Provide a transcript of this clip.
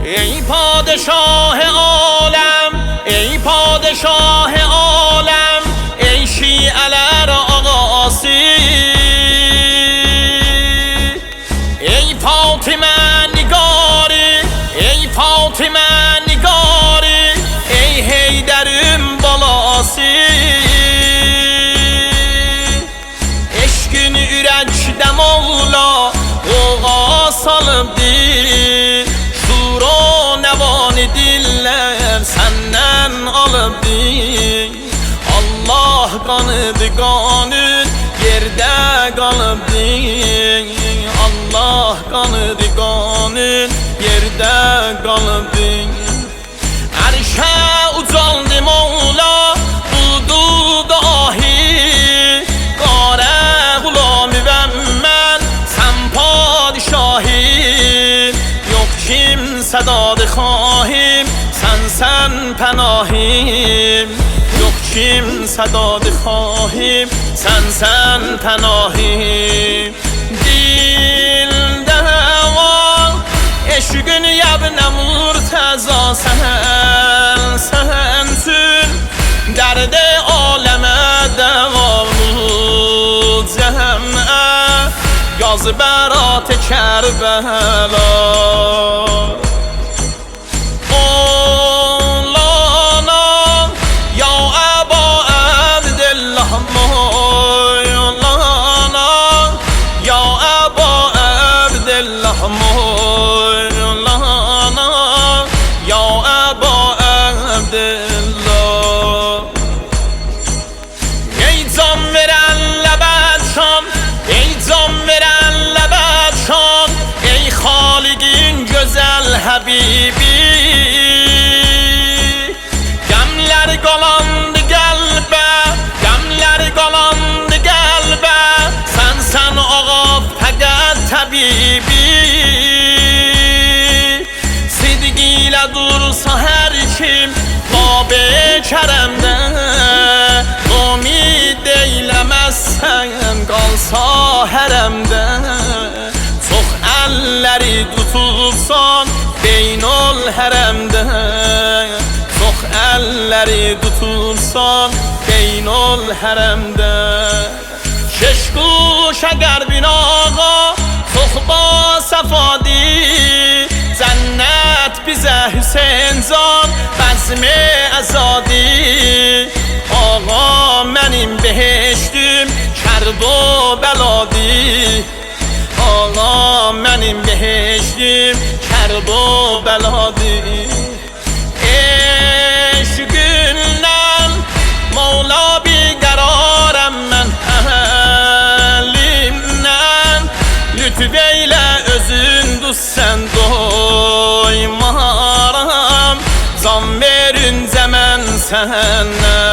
ای پادشاه عالم، ای پادشاه عالم، ای شیعه را آقاسی، ای فاطمه نگاری، ای فاطمه نگاری، ای حیدرم بالاسی. Eşkin ürəkdə Mevla oğa salıbdi, şura nəvani dillər səndən alıbdi. Allah qanıdı qanın yerdə qalıbdi, Allah qanıdı qanın yerdə qalıbdi. Ərşə ucaldı Mevla buldu dahi, صداد خواهیم سن پناهیم، yok kim صداد خواهیم سن پناهیم. dildə var eşqin yəbnə murtəza sənsin, dərdə aləmə dəvamı cəhəmə yaz bərat Kərbəla. ای can veren لبت شان، ای can veren لبت شان، ey Haligin güzel Habibi. Gemler qalandı qəlbə, gemler qalandı qəlbə, sen ağa fəqət təbibi. Sidqilə dursa hər kim bab-ı kərəmdə, umid eyləməzsən qalsa hərəmdə. Çox əlləri tutubsan beynol hərəmdə, çox əlləri tutubsan beynol hərəmdə. Keşkuş əgər bin ağa çox ba səfadi, cənnət bizə Hüseyn can bəzmi əzadi. Ağa mənim behiştim Kərb-o bəladi, ağa mənim behiştim Kərb-o bəladi. Eşqindən Mevla biqərarəm mən əlimdən, lütf eylə özün düzsən doymaram, can verincə mən səndən.